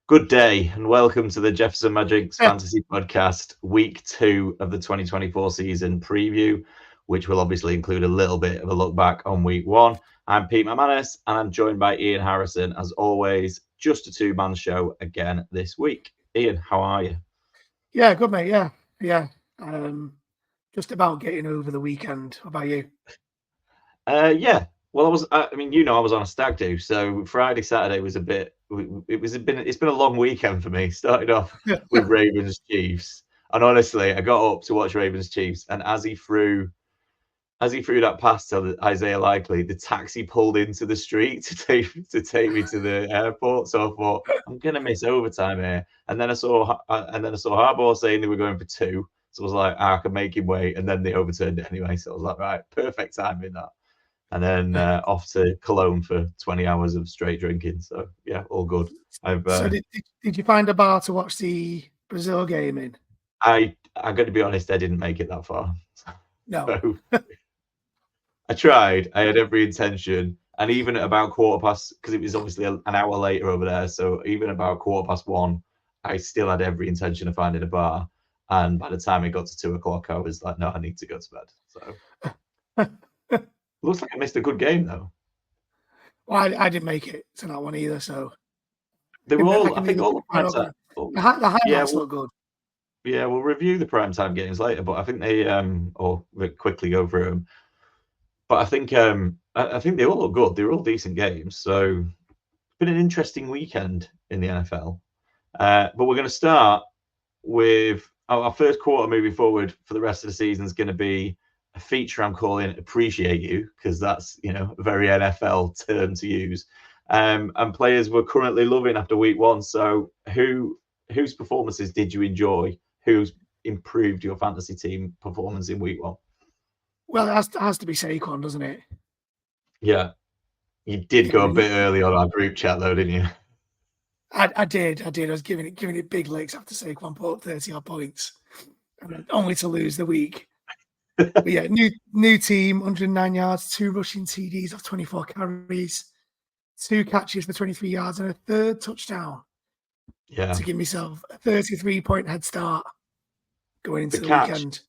Good day and welcome to the Jefferson Magics Fantasy Podcast, week 2 of the 2024 season preview, which will obviously include a little bit of a look back on week 1. I'm Pete McManus and I'm joined by Ian Harrison. As always, just a two-man show again this week. Ian, how are you? Yeah, good mate. Yeah. Just about getting over the weekend. How about you? Yeah. Well, I was on a stag do, so Friday, Saturday was it's been a long weekend for me. Started off with Ravens Chiefs, and honestly, I got up to watch Ravens Chiefs, and as he threw that pass to Isaiah Likely, the taxi pulled into the street to take me to the airport. So I thought I'm gonna miss overtime here, and then I saw Harbaugh saying they were going for 2. So I was like, I can make him wait, and then they overturned it anyway. So I was like, right, perfect timing that. And then off to Cologne for 20 hours of straight drinking. So yeah, all good. So did you find a bar to watch the Brazil game in? I'm going to be honest, I didn't make it that far. No. So, I tried. I had every intention, and even at about 1:15, because it was obviously an hour later over there. So even about 1:15, I still had every intention of finding a bar. And by the time it got to 2:00, I was like, no, I need to go to bed. So looks like I missed a good game though. Well, I didn't make it to that one either. So They were all. I think all the highlights look good. Yeah, we'll review the primetime games later, but I think they or we'll quickly go through them. But I think they all look good. They're all decent games. So it's been an interesting weekend in the NFL. But we're going to start with our first quarter moving forward for the rest of the season is going to be a feature I'm calling "Appreciate You" because that's a very NFL term to use. And players we're currently loving after week 1. So whose performances did you enjoy? Who's improved your fantasy team performance in week 1? Well, it has to be Saquon, doesn't it? Yeah. You did go a bit early on our group chat though, didn't you? I did. I was giving it big licks after Saquon put up 30 odd points, and only to lose the week. But yeah, new team, 109 yards, 2 rushing TDs off 24 carries, 2 catches for 23 yards, and a 3rd touchdown. Yeah. To give myself a 33-point head start going into the weekend.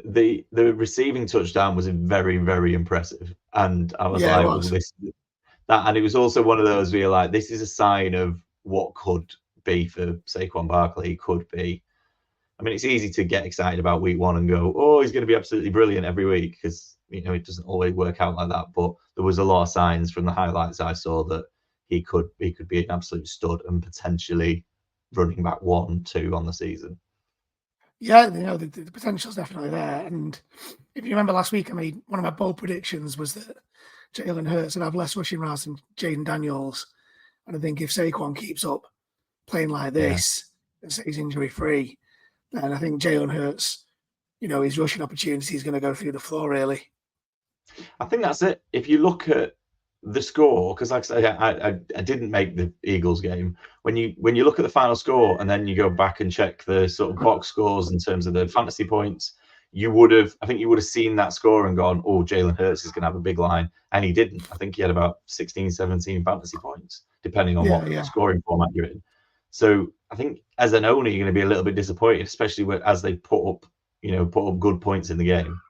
The receiving touchdown was very, very impressive. And I was and it was also one of those where you're like, this is a sign of what could be for Saquon Barkley. Could be. I mean, it's easy to get excited about week 1 and go, oh, he's going to be absolutely brilliant every week because, it doesn't always work out like that. But there was a lot of signs from the highlights I saw that he could be an absolute stud and potentially running back 1, 2 on the season. Yeah, the potential's definitely there. And if you remember last week, I made one of my bold predictions was that Jalen Hurts would have less rushing routes than Jaden Daniels. And I think if Saquon keeps up playing like this and stays injury free, then I think Jalen Hurts, his rushing opportunity is going to go through the floor, really. I think that's it. If you look at the score, because like I say, I didn't make the Eagles game. When you look at the final score and then you go back and check the sort of box scores in terms of the fantasy points, you would have seen that score and gone, oh, Jalen Hurts is going to have a big line. And he didn't. I think he had about 16, 17 fantasy points, depending on what scoring format you're in. So I think as an owner, you're going to be a little bit disappointed, especially as they put up good points in the game.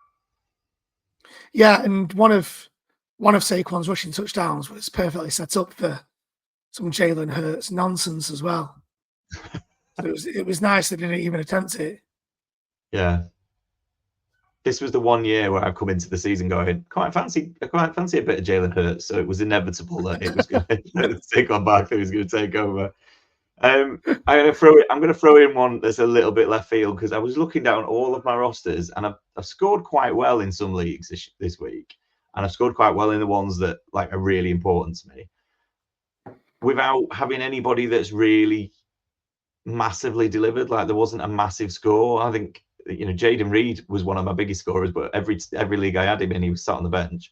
Yeah, and one of Saquon's rushing touchdowns was perfectly set up for some Jalen Hurts nonsense as well. So it was nice they didn't even attempt it. Yeah. This was the one year where I've come into the season going, I quite fancy a bit of Jalen Hurts. So it was inevitable that it was going to Saquon Barkley was going to take over. I'm going to throw in one that's a little bit left field because I was looking down all of my rosters and I've scored quite well in some leagues this week, and I've scored quite well in the ones that are really important to me, without having anybody that's really massively delivered. Like there wasn't a massive score. I think Jaden Reed was one of my biggest scorers, but every league I had him in, he was sat on the bench.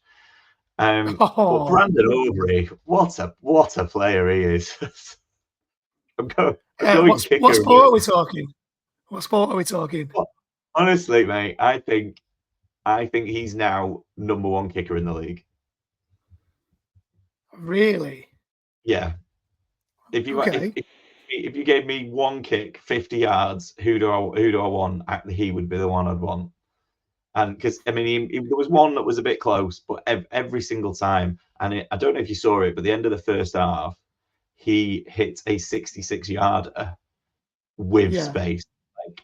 But Brandon Aubrey, what a player he is. What sport are we talking? What sport are we talking? Honestly, mate, I think he's now number 1 kicker in the league. Really? Yeah. If you gave me one kick, 50 yards, who do I want? He would be the one I'd want. And because I mean, there was one that was a bit close, but every single time, and I don't know if you saw it, but the end of the first half, he hit a 66-yarder with space.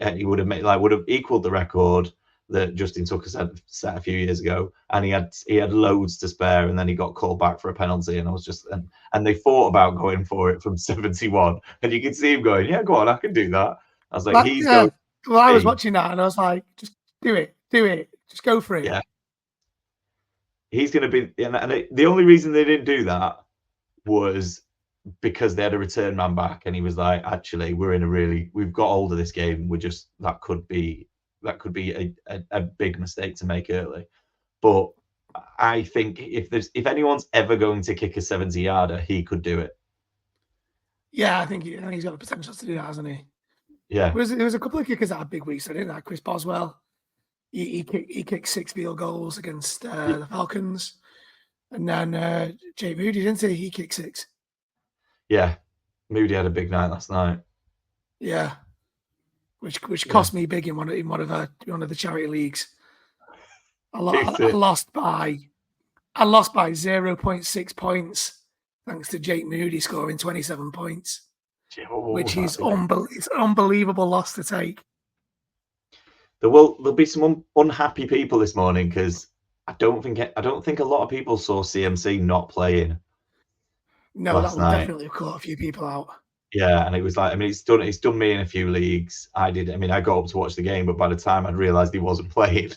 Like he would have equaled the record that Justin Tucker set a few years ago, and he had loads to spare, and then he got called back for a penalty, and I was just and they thought about going for it from 71, and you could see him going, yeah, go on, I can do that. I was like, he's going. Well, I was watching that, and I was like, just do it, just go for it. Yeah, he's going to be, and the only reason they didn't do that was because they had a return man back, and he was like, actually, we've got hold of this game. That could be a big mistake to make early. But I think if anyone's ever going to kick a 70-yarder, he could do it. Yeah, I think he's got the potential to do that, hasn't he? Yeah. There was a couple of kickers that had big weeks, didn't that? Chris Boswell, he kicked 6 field goals against the Falcons, and then Jay Moody, didn't he? He kicked 6. Yeah, Moody had a big night last night. Yeah, which cost me big in one of the charity leagues. I lost by 0.6 points thanks to Jake Moody scoring 27 points, which is it's an unbelievable loss to take. There'll be some unhappy people this morning because I don't think a lot of people saw CMC not playing. No, that will definitely have caught a few people out. Yeah, and it was like, I mean, it's done me in a few leagues. I got up to watch the game, but by the time I'd realised he wasn't playing,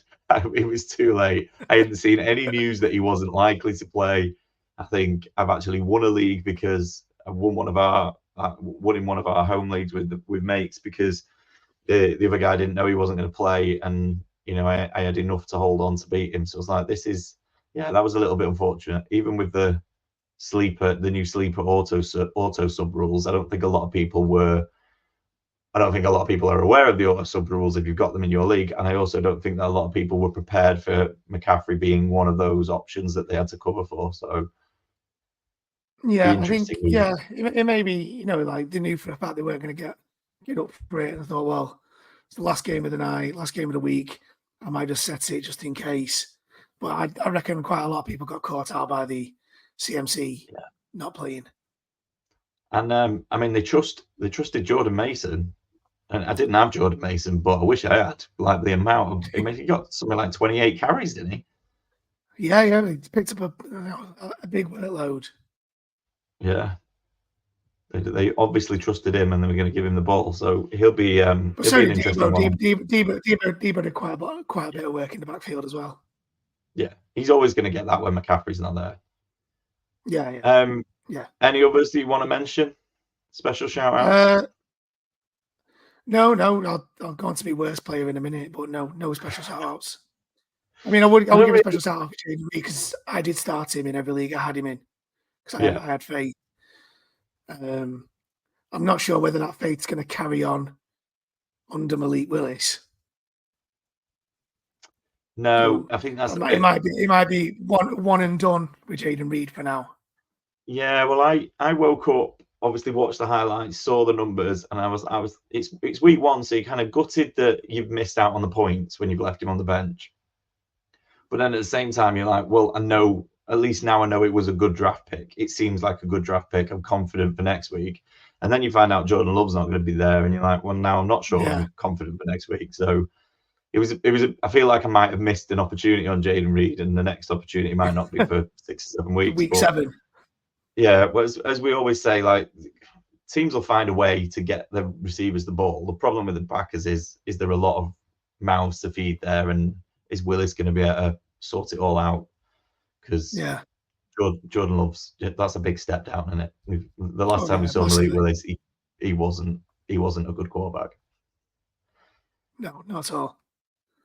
it was too late. I hadn't seen any news that he wasn't likely to play. I think I've actually won a league because I won in one of our home leagues with mates because the other guy didn't know he wasn't going to play, and I had enough to hold on to beat him. So I was like, that was a little bit unfortunate, even with the new sleeper auto sub rules. I don't think a lot of people are aware of the auto sub rules if you've got them in your league, and I also don't think that a lot of people were prepared for McCaffrey being one of those options that they had to cover for. So yeah, I think it may be like they knew for a fact they weren't going to get up for it, and I thought, well, it's the last game of the night, last game of the week. I might just set it just in case. But I reckon quite a lot of people got caught out by the CMC not playing. And I mean, they trusted Jordan Mason, and I didn't have Jordan Mason, but I wish I had. Like the amount of, he got something like 28 carries, didn't he? Yeah, he picked up a big workload. Yeah, they obviously trusted him, and they were going to give him the ball, so he'll be. But so did Debo did quite a bit of work in the backfield as well. Yeah, he's always going to get that when McCaffrey's not there. Yeah. Yeah. Any others that you want to mention? Special shout outs? No. I'll go on to be worst player in a minute, but no special shout outs. I mean, I would give a special shout out for Jaden because I did start him in every league I had him in because I had faith. I'm not sure whether that faith's going to carry on under Malik Willis. No, I think that's it might be one and done with Jaden Reed for now. Yeah, well, I woke up, obviously watched the highlights, saw the numbers, and I was it's week 1, so you're kind of gutted that you've missed out on the points when you've left him on the bench. But then at the same time, you're like, well, at least now I know it was a good draft pick. It seems like a good draft pick. I'm confident for next week. And then you find out Jordan Love's not going to be there, and you're like, well, now I'm not sure I'm confident for next week. So it was. I feel like I might have missed an opportunity on Jaden Reed, and the next opportunity might not be for 6 or 7 weeks. Week 7. Yeah, well, as we always say, like teams will find a way to get the receivers the ball. The problem with the backers is there a lot of mouths to feed there, and is Willis going to be able to sort it all out? Because Jordan Love's, that's a big step down, isn't it? The last time we saw Malik Willis, he wasn't a good quarterback. No, not at all.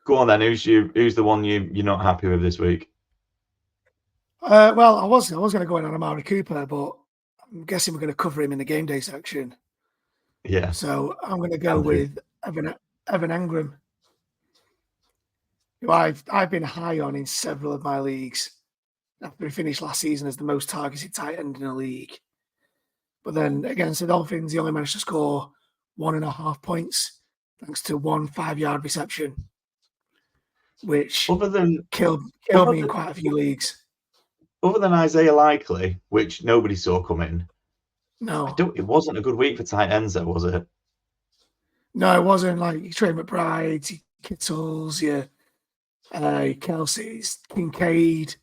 Go on then. Who's the one you're not happy with this week? Well, I was going to go in on Amari Cooper, but I'm guessing we're going to cover him in the game day section. Yeah. So I'm going to go with Evan Engram, who I've been high on in several of my leagues after he finished last season as the most targeted tight end in the league. But then against the Dolphins, he only managed to score 1.5 points thanks to one 5-yard reception, which killed me in quite a few leagues. Other than Isaiah Likely, which nobody saw coming, no, it wasn't a good week for tight ends, though, was it? No, it wasn't. Like Trey McBride, Kittles, Kelsey's, Kincaid.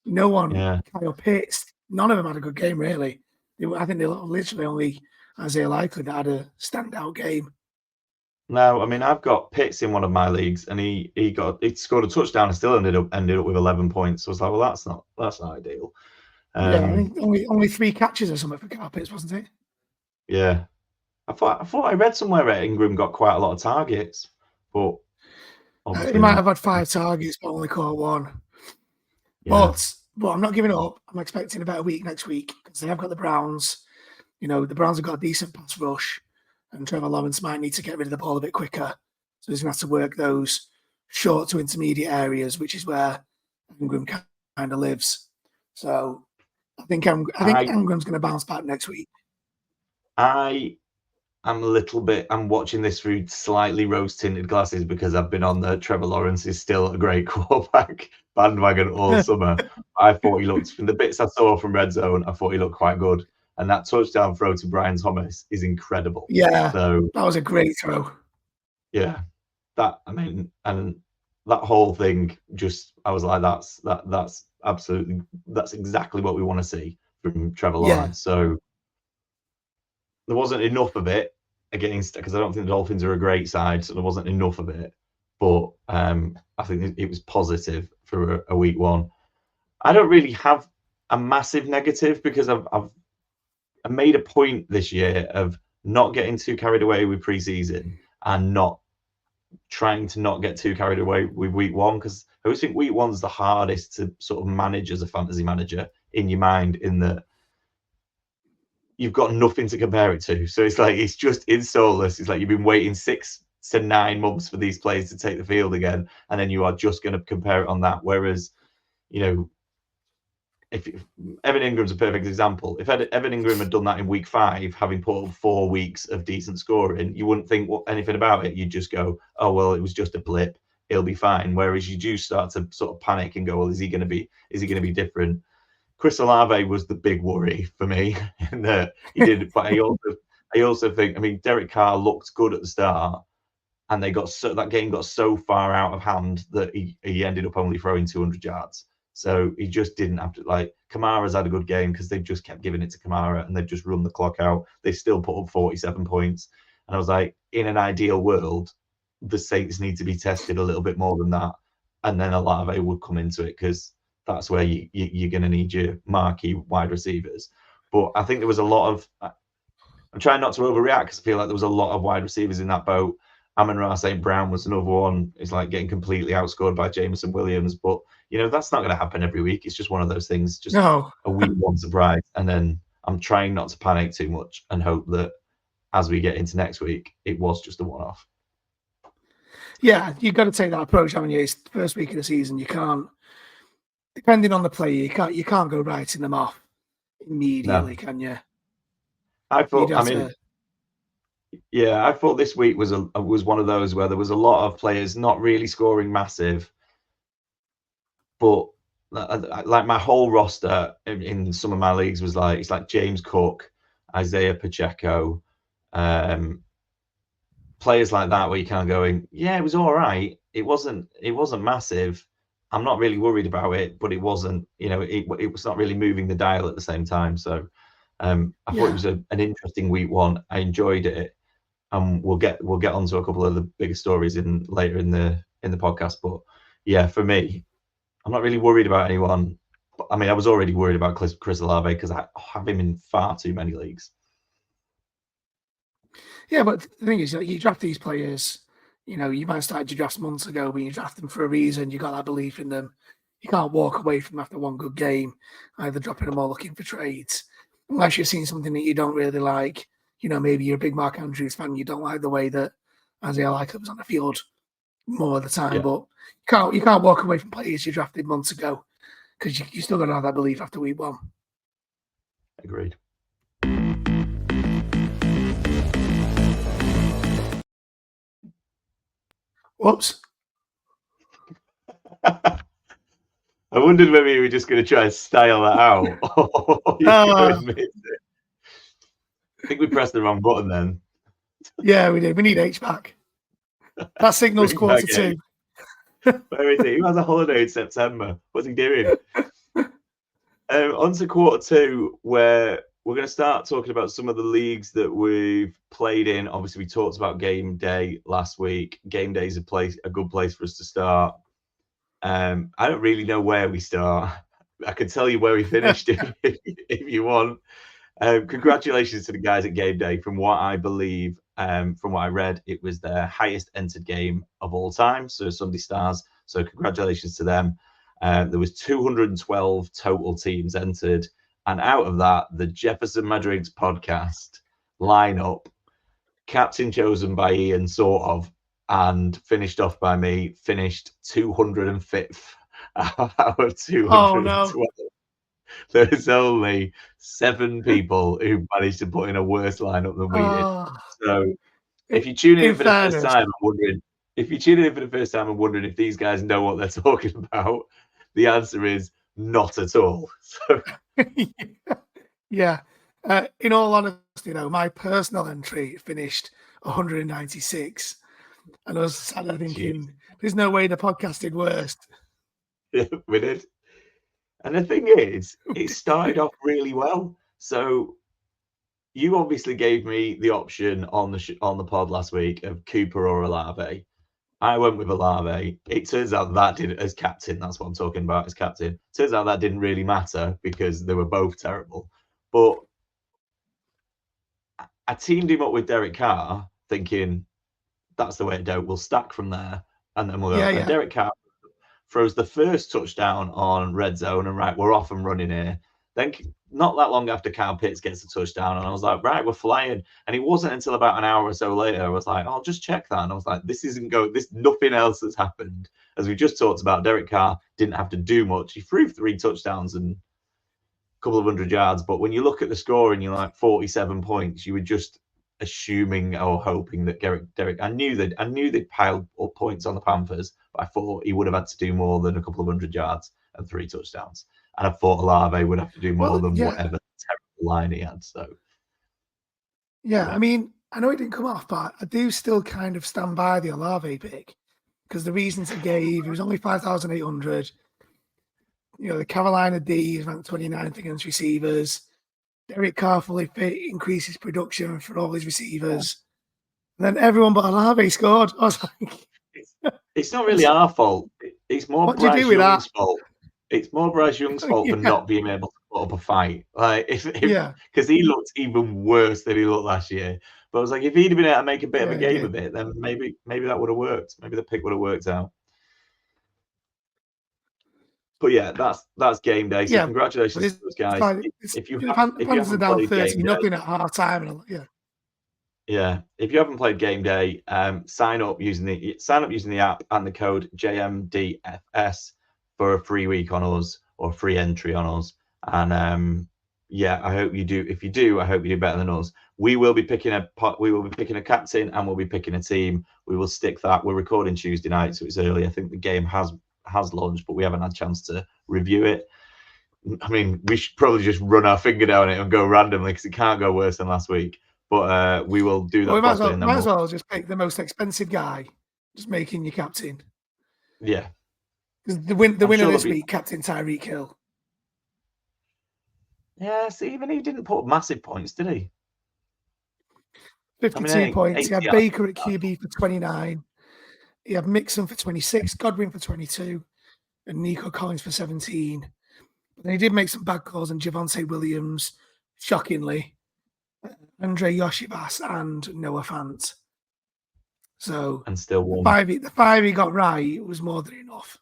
No one, Kyle Pitts. None of them had a good game, really. I think they literally only Isaiah Likely that had a standout game. No, I mean, I've got Pitts in one of my leagues, and he scored a touchdown and still ended up with 11 points. So I was like, well, that's not ideal. I think only 3 catches or something for Kyle Pitts, wasn't it? Yeah, I thought I read somewhere that Ingram got quite a lot of targets, but he might have had 5 targets, but only caught 1. Yeah. But I'm not giving up. I'm expecting a better week next week because they have got the Browns. The Browns have got a decent pass rush, and Trevor Lawrence might need to get rid of the ball a bit quicker. So he's going to have to work those short to intermediate areas, which is where Ingram kind of lives. So I think Ingram's going to bounce back next week. I'm watching this through slightly rose-tinted glasses because I've been on the Trevor Lawrence is still a great quarterback bandwagon all summer. I thought he looked, from the bits I saw from Red Zone, I thought he looked quite good. And that touchdown throw to Brian Thomas is incredible. Yeah, so that was a great throw. Yeah, and that whole thing, I was like, that's exactly what we want to see from Trevor Lawrence. So there wasn't enough of it because I don't think the Dolphins are a great side, so there wasn't enough of it. But I think it was positive for a week 1. I don't really have a massive negative because I made a point this year of not getting too carried away with preseason and not trying to not get too carried away with week 1, because I always think week 1's the hardest to sort of manage as a fantasy manager in your mind, in that you've got nothing to compare it to. So it's just in soulless. It's like you've been waiting 6 to 9 months for these players to take the field again, and then you are just going to compare it on that. Whereas, if Evan Ingram's a perfect example. If Evan Ingram had done that in week 5, having put up 4 weeks of decent scoring, you wouldn't think anything about it. You'd just go, oh, well, it was just a blip. He'll be fine. Whereas you do start to sort of panic and go, well, is he going to be different? Chris Olave was the big worry for me in that he did, but I also think, I mean, Derek Carr looked good at the start, and that game got so far out of hand that he ended up only throwing 200 yards. So he just didn't have to, like, Kamara's had a good game because they've just kept giving it to Kamara and they've just run the clock out. They still put up 47 points. And I was like, in an ideal world, the Saints need to be tested a little bit more than that. And then Olave would come into it because that's where you're going to need your marquee wide receivers. But I think there was a lot of, I'm trying not to overreact because I feel like there was a lot of wide receivers in that boat. Amon-Ra St. Brown was another one. It's like getting completely outscored by Jameson Williams. But, that's not going to happen every week. It's just one of those things, just a week 1 surprise. And then I'm trying not to panic too much and hope that as we get into next week, it was just a one-off. Yeah, you've got to take that approach, haven't you? It's the first week of the season. You can't, depending on the player, you can't go writing them off immediately, can you? I thought this week was one of those where there was a lot of players not really scoring massive, but like my whole roster in some of my leagues was like, it's like James Cook, Isaiah Pacheco, players like that where you're kind of going, yeah, it was all right. It wasn't massive. I'm not really worried about it, but it wasn't, it was not really moving the dial at the same time. So I thought it was an interesting week 1. I enjoyed it. We'll get onto a couple of the bigger stories later in the podcast. But yeah, for me, I'm not really worried about anyone. I mean, I was already worried about Chris Olave because I have him in far too many leagues. Yeah, but the thing is, you draft these players, you might have started your drafts months ago, but you draft them for a reason. You got that belief in them. You can't walk away from after one good game, either dropping them or looking for trades, unless you're seeing something that you don't really like. Maybe you're a big Mark Andrews fan. You don't like the way that Isaiah Likely was on the field more of the time. Yeah. But you can't walk away from players you drafted months ago because you still got to have that belief after week 1. Agreed. Whoops. I wondered whether you were just going to try and style that out. I think we pressed the wrong button then. Yeah, we did. We need H back. That signals quarter two. Where is he? Who has a holiday in September? What's he doing? On to quarter two, where we're going to start talking about some of the leagues that we've played in. Obviously, we talked about game day last week. Game day is a good place for us to start. I don't really know where we start. I can tell you where we finished if you want. Congratulations to the guys at Game Day. From what I believe, from what I read, it was their highest entered game of all time. So Sunday Stars. So congratulations to them. There was 212 total teams entered. And out of that, the Jefferson Madrigs podcast lineup, captain chosen by Ian, sort of, and finished off by me, finished 205th out of 212. Oh, no. There's only 7 people who managed to put in a worse lineup than we did. So if you tune in for the first time and wondering, if these guys know what they're talking about, the answer is not at all. So yeah. In all honesty, though, my personal entry finished 196. And I was sat there thinking, there's no way the podcast did worse. Yeah, we did. And the thing is, it started off really well. So you obviously gave me the option on the pod last week of Cooper or Olave. I went with Olave. It turns out that didn't, as captain, that's what I'm talking about as captain. Turns out that didn't really matter because they were both terrible. But I teamed him up with Derek Carr, thinking that's the way to do it. We'll stack from there, and then we'll go. Yeah. And Derek Carr throws the first touchdown on red zone, and right, we're off and running here. Then not that long after, Kyle Pitts gets the touchdown, and I was like, right, we're flying. And it wasn't until about an hour or so later, I was like, I'll just check that. And I was like, this isn't going, nothing else has happened. As we just talked about, Derek Carr didn't have to do much. He threw 3 touchdowns and a couple of 100 yards. But when you look at the score and you're like 47 points, you were just assuming or hoping that Derek, I knew they'd piled up points on the Panthers, but I thought he would have had to do more than a couple of 100 yards and 3 touchdowns. And I thought Olave would have to do more than whatever terrible line he had. So, I mean, I know it didn't come off, but I do still kind of stand by the Olave pick because the reasons he gave, he was only 5,800. You know, the Carolina D is ranked 29th against receivers. Derek Carr fully fit, increases production for all his receivers. And then everyone but Olave scored. I was like, it's not really our fault. It's more Bryce Young's fault. It's more Bryce Young's fault for not being able to put up a fight. Like, because he looked even worse than he looked last year. But I was like, if he'd been able to make a bit of a game of it, then maybe that would have worked. Maybe the pick would have worked out. But yeah, that's game day. So congratulations to those guys. If you haven't down 30-0 at half time, if you haven't played game day, sign up using the app and the code JMDFS for a free week on us or free entry on us. And I hope you do. If you do, I hope you do better than us. We will be picking a captain and we'll be picking a team. We will stick that. We're recording Tuesday night, so it's early. I think the game has launched, but we haven't had a chance to review it. I mean, we should probably just run our finger down it and go randomly because it can't go worse than last week. But we will do that. We might as well just pick the most expensive guy, just making you captain. Yeah. The winner this week, Captain Tyreek Hill. Yeah, see, even he didn't put massive points, did he? 52 points. He had Baker at QB for 29. He had Mixon for 26, Godwin for 22, and Nico Collins for 17. But then he did make some bad calls on Javonte Williams, shockingly, Andre Yoshibas, and Noah Fant. So, and still won. The 5 he got right was more than enough.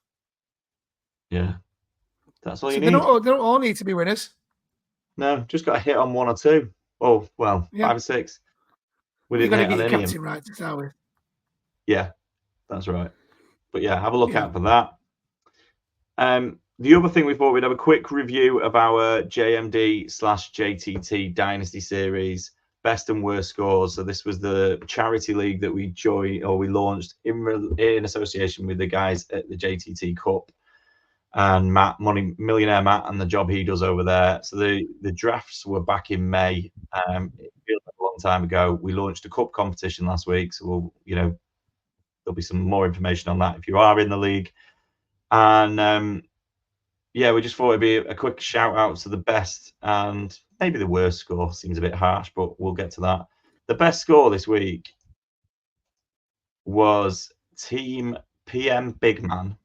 Yeah, that's all you need. They don't all need to be winners. No, just got a hit on 1 or 2. Oh, well, 5 or 6. We didn't hit on any of them. Right to start with. Yeah, that's right. But yeah, have a look out for that. The other thing we thought we'd have a quick review of our JMD/JTT Dynasty Series. best and worst scores. So this was the charity league that we launched in association with the guys at the JTT Cup and Matt, Millionaire Matt, and the job he does over there. So the drafts were back in May. It feels like a long time ago. We launched a cup competition last week, so there'll be some more information on that if you are in the league. And we just thought it'd be a quick shout out to the best and maybe the worst score. Seems a bit harsh, but we'll get to that. The best score this week was Team PM Big Man,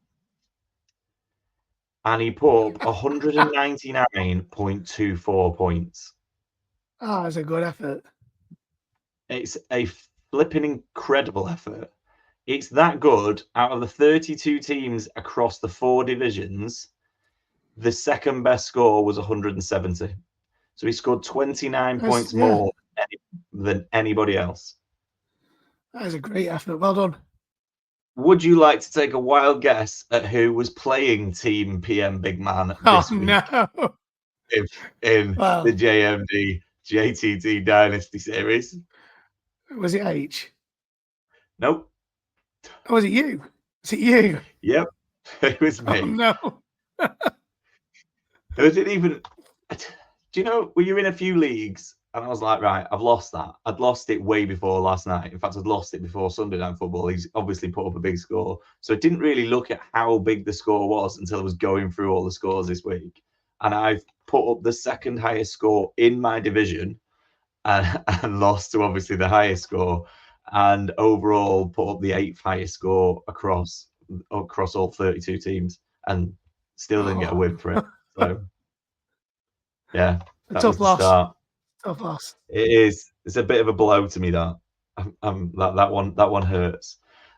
and he put up 199.24 points. Oh, it's a good effort. It's a flipping incredible effort. It's that good. Out of the 32 teams across the 4 divisions, the second best score was 170. So he scored 29 points more than anybody else. That is a great effort. Well done. Would you like to take a wild guess at who was playing Team PM Big Man this week? No. In the JMD JTT Dynasty Series? Was it H? Nope. Oh, was it you? Was it you? Yep. It was me. Oh, no. Was it even... Do you know, were you in a few leagues and I was like, right, I've lost that. I'd lost it way before last night. In fact, I'd lost it before Sunday Night Football. He's obviously put up a big score. So I didn't really look at how big the score was until I was going through all the scores this week. And I've put up the second highest score in my division and lost to obviously the highest score. And overall put up the 8th highest score across all 32 teams and still didn't get a win for it. So... yeah, tough loss. Tough loss. It is. It's a bit of a blow to me that that one hurts.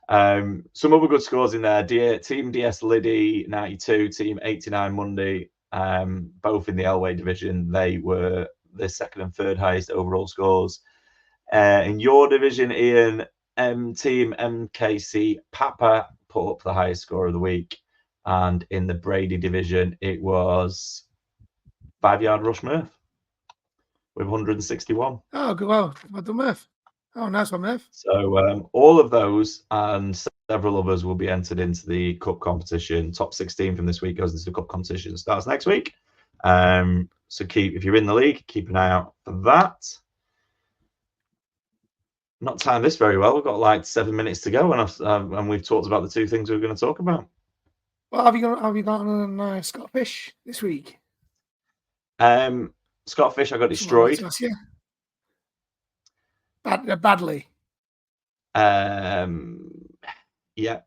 Some other good scores in there. Team DS Liddy 92, Team 89 Monday, both in the Elway division. They were the second and third highest overall scores. In your division, Ian, Team MKC Papa put up the highest score of the week, and in the Brady division, it was 5 Yard Rush Murph with 161. Oh, good. Well done, Murph. Oh, nice one, Murph. So all of those and several others will be entered into the cup competition. Top 16 from this week goes into the cup competition. Starts next week. So if you're in the league, keep an eye out for that. Not timed this very well. We've got like 7 minutes to go, and we've talked about the 2 things we're going to talk about. Well, have you got on Scott Fish this week? Scott Fish, I got destroyed. Badly. Yeah.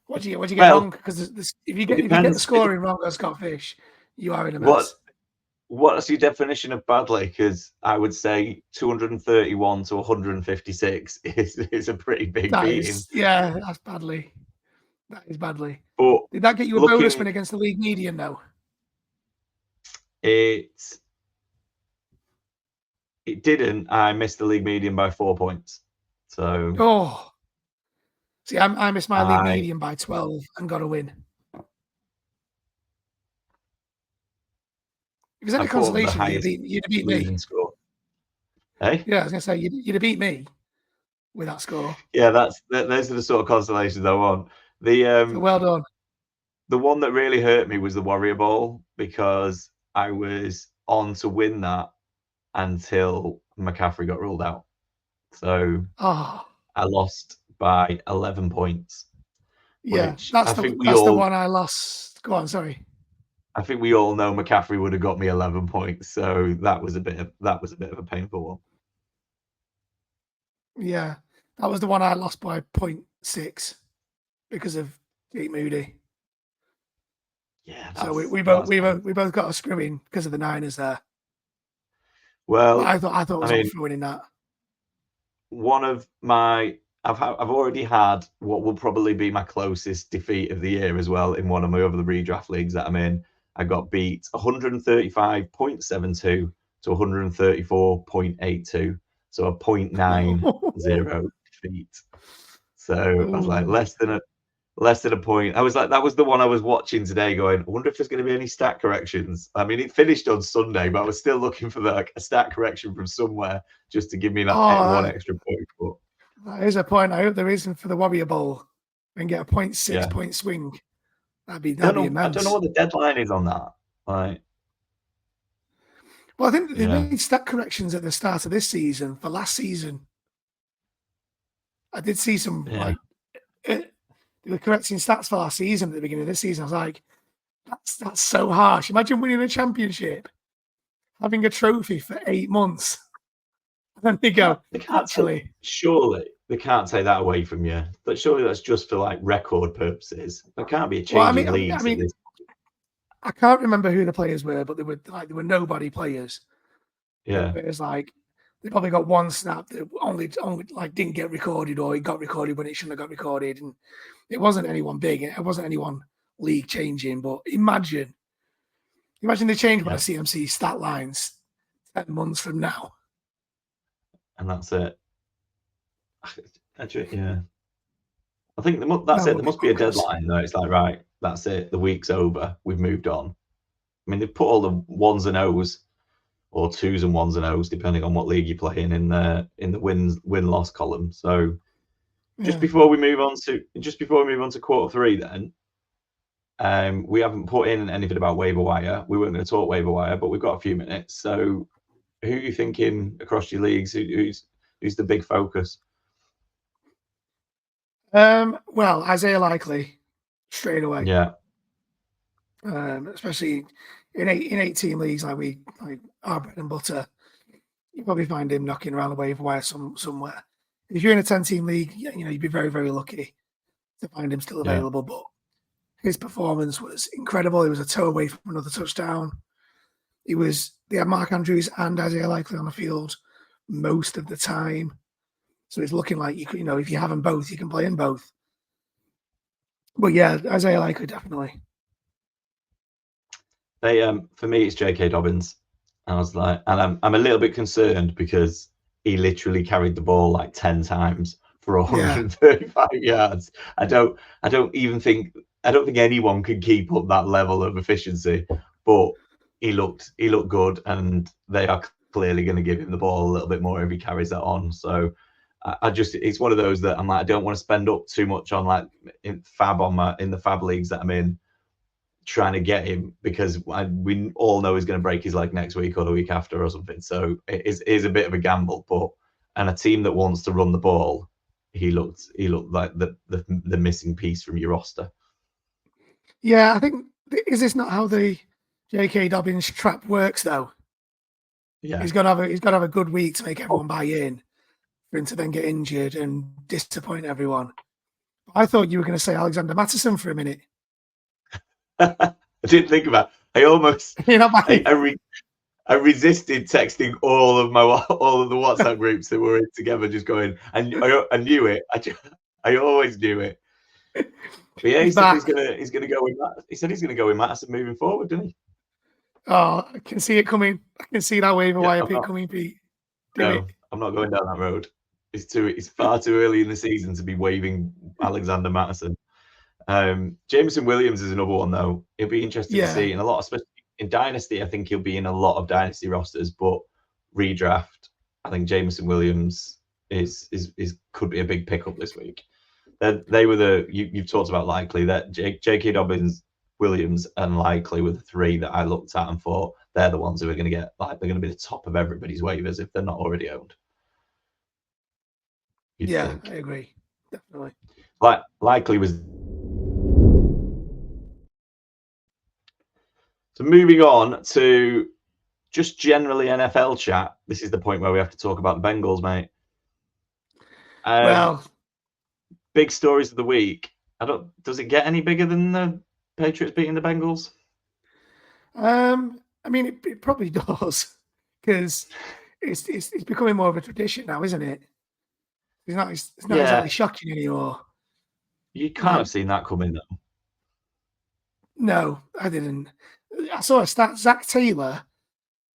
What do you get wrong? Because if you get the scoring wrong on Scott Fish, you are in a mess. What's your definition of badly? Because I would say 231 to 156 is a pretty big beating. Yeah, that's badly. That is badly. But did that get you a bonus win against the league median though? It didn't. I missed the league median by 4 points. So see, I missed my league median by 12 and got a win. If there's any consolation, you'd have beat me. Score. Hey? Yeah, I was gonna say you'd have beat me with that score. Yeah, those are the sort of consolations I want. Well done. The one that really hurt me was the Warrior Bowl, because I was on to win that until McCaffrey got ruled out. So I lost by 11 points. Yeah, that's the one I lost. Go on, sorry. I think we all know McCaffrey would have got me 11 points, so that was a bit of a painful one. Yeah, that was the one I lost by 0.6 because of Pete Moody. Yeah, so we both got a screwing because of the Niners there. Well, but I thought it was unfair winning that. I've already had what will probably be my closest defeat of the year as well in one of my other redraft leagues that I'm in. I got beat 135.72 to 134.82, so a 0.90 defeat. So I was like less than less than a point. I was like, that was the one I was watching today, going, I wonder if there's going to be any stat corrections. I mean, it finished on Sunday, but I was still looking for a stat correction from somewhere just to give me that one extra point. But that is a point. I hope there isn't for the Warrior Bowl and get a 0.6 point swing. That'd be immense. I don't know what the deadline is on that. Like, well, I think they made stat corrections at the start of this season for last season. I did see some they were correcting stats for last season at the beginning of this season. I was like, that's so harsh. Imagine winning a championship, having a trophy for 8 months. And then they go, surely they can't take that away from you. But surely that's just for like record purposes. There can't be a change in leagues. I can't remember who the players were, but they were nobody players. Yeah. It was like they probably got one snap that only like didn't get recorded, or it got recorded when it shouldn't have got recorded, and it wasn't anyone big. It wasn't anyone league changing. But imagine they change my CMC stat lines 10 months from now, and that's it. Yeah, I think that's it. There must be a deadline though. It's like, right, that's it. The week's over. We've moved on. I mean, they've put all the 1s and 0s, or 2s and 1s and 0s, depending on what league you're playing in the win-loss column. So just before we move on to quarter 3, then we haven't put in anything about waiver wire. We weren't going to talk waiver wire, but we've got a few minutes. So who are you thinking across your leagues? Who's the big focus? Well, Isaiah Likely straight away. Yeah. Especially in 8-team leagues like our bread and butter, you probably find him knocking around the waiver wire somewhere. If you're in a 10-team league, you'd be very, very lucky to find him still available. But his performance was incredible. He was a toe away from another touchdown. They had Mark Andrews and Isaiah Likely on the field most of the time. So it's looking like if you have them both, you can play in both. But yeah, Isaiah Likely definitely. For me, it's J.K. Dobbins. I was like, and I'm a little bit concerned because he literally carried the ball like 10 times for 135 yards. I don't think anyone could keep up that level of efficiency, but he looked good, and they are clearly going to give him the ball a little bit more if he carries that on. So it's one of those that I'm like, I don't want to spend up too much on like in the fab leagues that I'm in, trying to get him, because we all know he's going to break his leg next week or the week after or something. So it is a bit of a gamble, and a team that wants to run the ball, he looked like the missing piece from your roster. Yeah, I think, is this not how the J.K. Dobbins trap works though? Yeah, he's got to have a good week to make everyone buy in, for him to then get injured and disappoint everyone. I thought you were going to say Alexander Mattison for a minute. I didn't think about it. I almost I resisted texting all of the WhatsApp groups that were in together, just going, and I knew it. I always knew it. But yeah, he said he's gonna go with Matt. He said he's gonna go with Mattison moving forward, didn't he? Oh, I can see it coming. I can see that waiver wire pick coming, Pete. I'm not going down that road. It's far too early in the season to be waiving Alexander Mattison. Jameson Williams is another one though. It'll be interesting to see, and especially in Dynasty, I think he'll be in a lot of Dynasty rosters, but redraft, I think Jameson Williams could be a big pickup this week. They were you've talked about Likely, that J.K. Dobbins, Williams, and Likely were the 3 that I looked at and thought they're the ones who are going to get, like, they're going to be the top of everybody's waivers if they're not already owned. I agree, definitely. Likely was. So moving on to just generally NFL chat. This is the point where we have to talk about the Bengals, mate. Big stories of the week. Does it get any bigger than the Patriots beating the Bengals? I mean, it probably does, because it's becoming more of a tradition now, isn't it? It's not exactly shocking anymore. You can't have seen that coming, though. No, I didn't. I saw a stat. Zach Taylor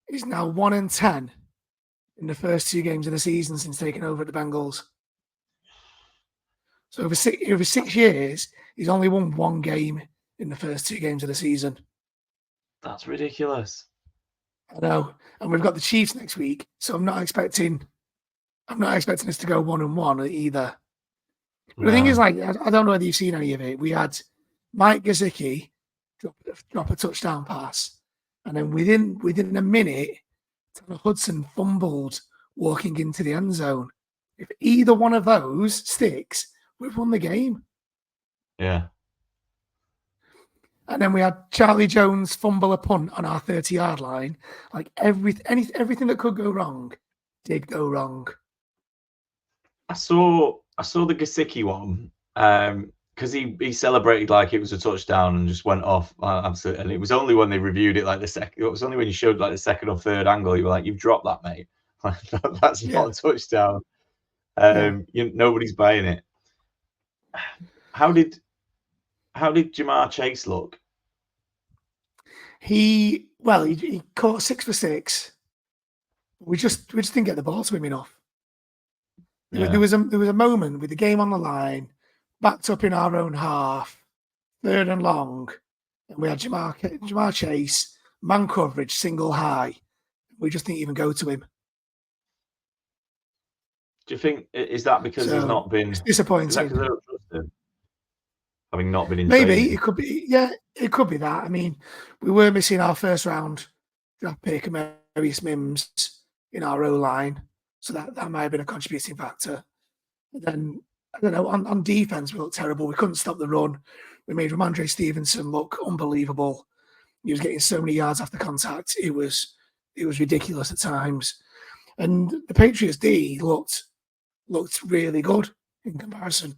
is now 1-10 in the first 2 games of the season since taking over at the Bengals. So over 6 years, he's only won one game in the first 2 games of the season. That's ridiculous. I know, and we've got the Chiefs next week, so I'm not expecting us to go 1-1 either. But the thing is, like, I don't know whether you've seen any of it. We had Mike Gesicki drop a touchdown pass, and then within a minute, Tanner Hudson fumbled walking into the end zone. If either one of those sticks, we've won the game. Yeah. And then we had Charlie Jones fumble a punt on our 30-yard line. Like everything that could go wrong did go wrong. I saw the Gesicki one because he celebrated like it was a touchdown and just went off absolutely. And it was only when they reviewed it like the second. It was only when you showed like the second or third angle you were like, "You've dropped that, mate. That's not a touchdown." Nobody's buying it. How did Ja'Marr Chase look? He caught 6 for 6. We just didn't get the ball to him enough. Yeah. There was a moment with the game on the line, backed up in our own half, 3rd and long, and we had Ja'Marr Chase, man coverage, single high. We just didn't even go to him. Do you think is that because he's not been disappointing? Having not been in maybe training? It could be. Yeah, it could be that. I mean, we were missing our first round draft pick, Marius Mims, in our O line, so that might have been a contributing factor. And then I don't know. On defense, we looked terrible. We couldn't stop the run. We made Ramondre Stevenson look unbelievable. He was getting so many yards after contact. It was ridiculous at times. And the Patriots D looked really good in comparison.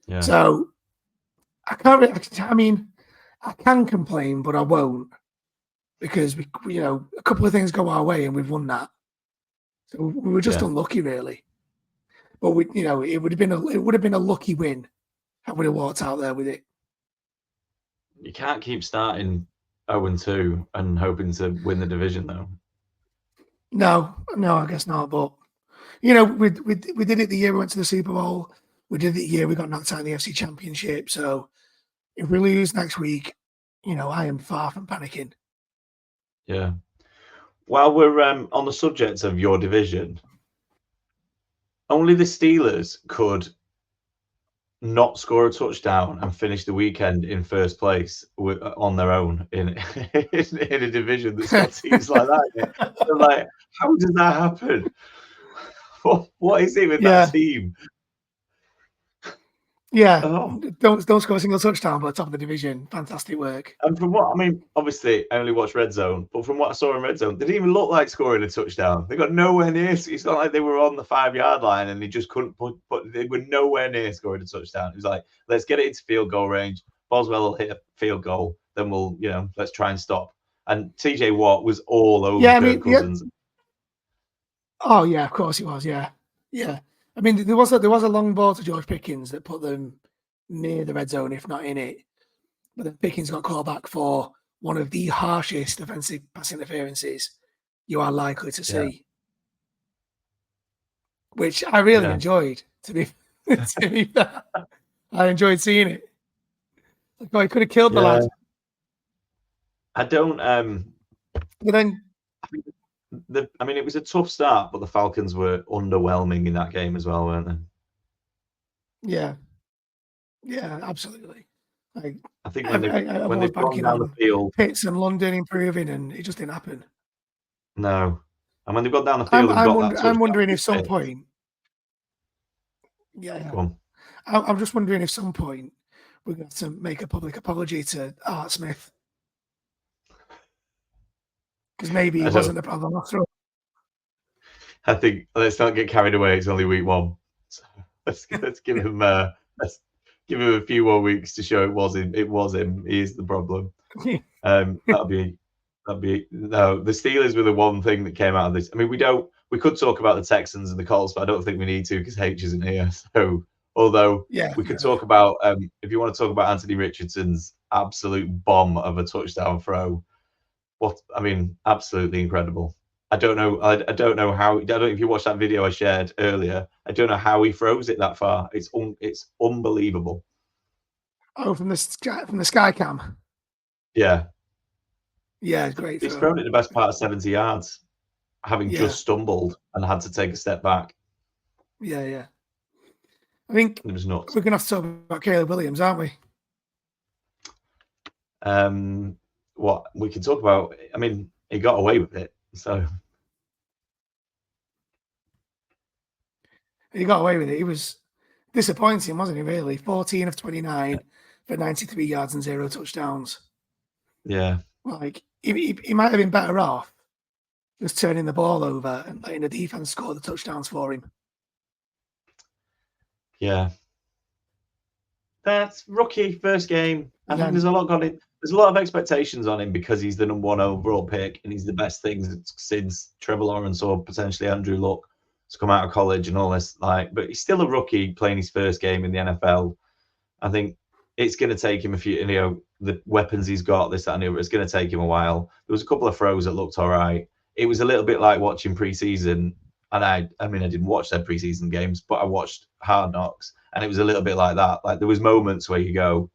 Yeah. So I can't. I mean, I can complain, but I won't, because we a couple of things go our way and we've won that. So we were just unlucky, really. But it would have been a lucky win had we walked out there with it. You can't keep starting 0-2 and hoping to win the division, though. No, I guess not. But we did it the year we went to the Super Bowl. We did it the year we got knocked out in the FC Championship. So if we lose next week, I am far from panicking. Yeah. While we're on the subject of your division, only the Steelers could not score a touchdown and finish the weekend in first place on their own in a division that's got teams like that. So, like, how does that happen? What is it with that team? Yeah, don't score a single touchdown, but top of the division. Fantastic work. And from what obviously I only watched Red Zone, but from what I saw in Red Zone, they didn't even look like scoring a touchdown. They got nowhere near. It's not like they were on the 5-yard line and they just couldn't put. They were nowhere near scoring a touchdown. It was like, let's get it into field goal range. Boswell will hit a field goal, then we'll let's try and stop. And TJ Watt was all over Kirk Cousins. Yeah. Oh yeah, of course he was. Yeah. I mean, there was a long ball to George Pickens that put them near the red zone, if not in it. But then Pickens got called back for one of the harshest offensive pass interferences you are likely to see, which I really enjoyed. To be fair, I enjoyed seeing it. Like, I could have killed the lad. I don't. But then. It was a tough start, but the Falcons were underwhelming in that game as well, weren't they? Yeah, absolutely. Like, I think when they've gone down the field, Pitts and London improving, and it just didn't happen. No, and when they've gone down the field, I'm wondering if some point. Go on. I'm just wondering if some point we're going to make a public apology to Art Smith. Because maybe it wasn't the problem after all. I think let's not get carried away. It's only week 1, so let's give him let's give him a few more weeks to show it was him. It was him. He is the problem. That'd be no. The Steelers were the one thing that came out of this. I mean, we could talk about the Texans and the Colts, but I don't think we need to because H isn't here. So although we could talk about if you want to talk about Anthony Richardson's absolute bomb of a touchdown throw. Absolutely incredible. I don't know. I don't know how. I don't know if you watched that video I shared earlier. I don't know how he throws it that far. It's unbelievable. Oh, from the sky cam. Yeah, Yeah, great he's throw. thrown it the best part of 70 yards, having Yeah. just stumbled and had to take a step back. Yeah. I think It was nuts. we're gonna have to talk about Caleb Williams, aren't we? What we can talk about? I mean, he got away with it, so He got away with it. He was disappointing, wasn't he? Really, 14 of 29 for 93 yards and 0 touchdowns. yeah. Like he might have been better off just turning the ball over and letting the defense score the touchdowns for him. Yeah. That's rookie first game. I think And there's a lot there's a lot of expectations on him because he's the number 1 overall pick and he's the best thing since Trevor Lawrence or potentially Andrew Luck to come out of college and all this. But he's still a rookie playing his first game in the NFL. I think it's going to take him a few, the weapons he's got, this, that, and the other. It's going to take him a while. There was a couple of throws that looked all right. It was a little bit like watching preseason. And I mean, I didn't watch their preseason games, but I watched Hard Knocks, and it was a little bit like that. Like there was moments where you go,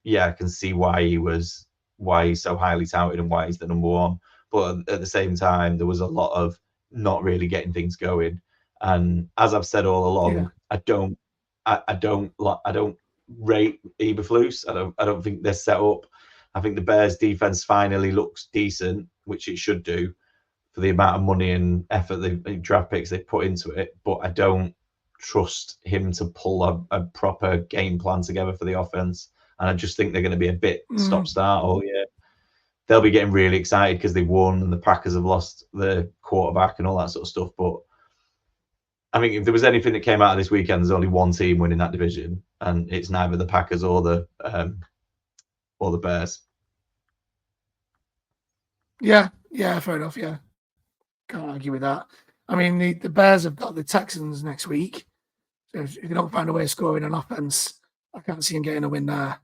yeah, I can see why he's so highly touted and why he's the number 1. But at the same time, there was a lot of not really getting things going. And as I've said all along, I don't rate Eberflus. I don't think they're set up. I think the Bears defense finally looks decent, which it should do for the amount of money and effort draft picks they put into it. But I don't trust him to pull a proper game plan together for the offense. And I just think they're going to be a bit stop-start all year. They'll be getting really excited because they won and the Packers have lost the quarterback and all that sort of stuff. But I mean, if there was anything that came out of this weekend, there's only one team winning that division, and it's neither the Packers or the Bears. Yeah, fair enough. Yeah, can't argue with that. I mean, the Bears have got the Texans next week. So if they don't find a way of scoring on offense, I can't see them getting a win there.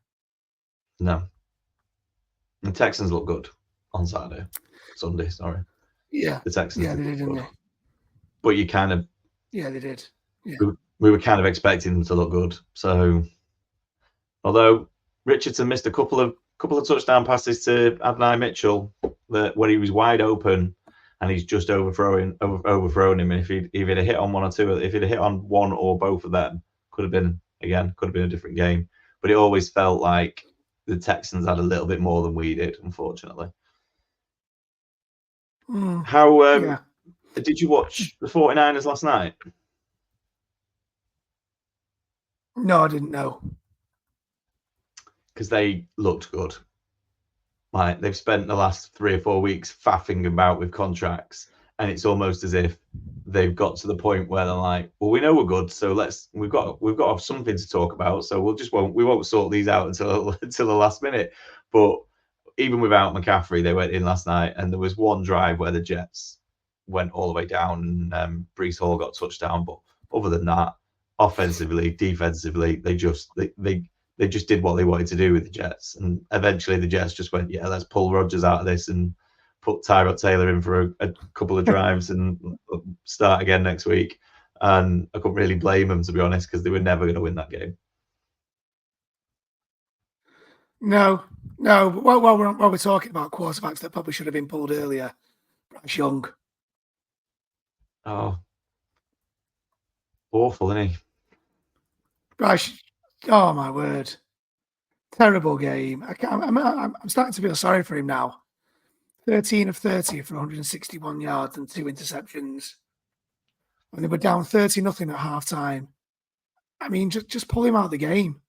No. The Texans look good on Sunday, sorry. Yeah. The Texans. Yeah, they did, didn't they? But you kind of. Yeah, they did. Yeah. We were kind of expecting them to look good. So, although Richardson missed a couple of touchdown passes to Adonai Mitchell where he was wide open, and he's just overthrowing him. And if he'd hit on one or two, if he'd hit on one or both of them, could have been a different game. But it always felt like the Texans had a little bit more than we did, unfortunately. How did you watch the 49ers last night? No, I didn't know. Because they looked good. Like they've spent the last 3 or 4 weeks faffing about with contracts, and it's almost as if they've got to the point where they're like, well, we know we're good, so we've got something to talk about, so we won't sort these out until the last minute. But even without McCaffrey, they went in last night, and there was one drive where the Jets went all the way down, and Breece Hall got touchdown. But other than that, offensively, defensively, they just did what they wanted to do with the Jets. And eventually the Jets just went, yeah, let's pull Rodgers out of this and put Tyrod Taylor in for a couple of drives and start again next week. And I couldn't really blame them, to be honest, because they were never going to win that game. No. While we're talking about quarterbacks that probably should have been pulled earlier, Bryce Young. Oh, awful, isn't he? Bryce, oh my word, terrible game. I'm starting to feel sorry for him now. 13 of 30 for 161 yards and 2 interceptions. And they were down 30-0 at halftime. I mean, just pull him out of the game.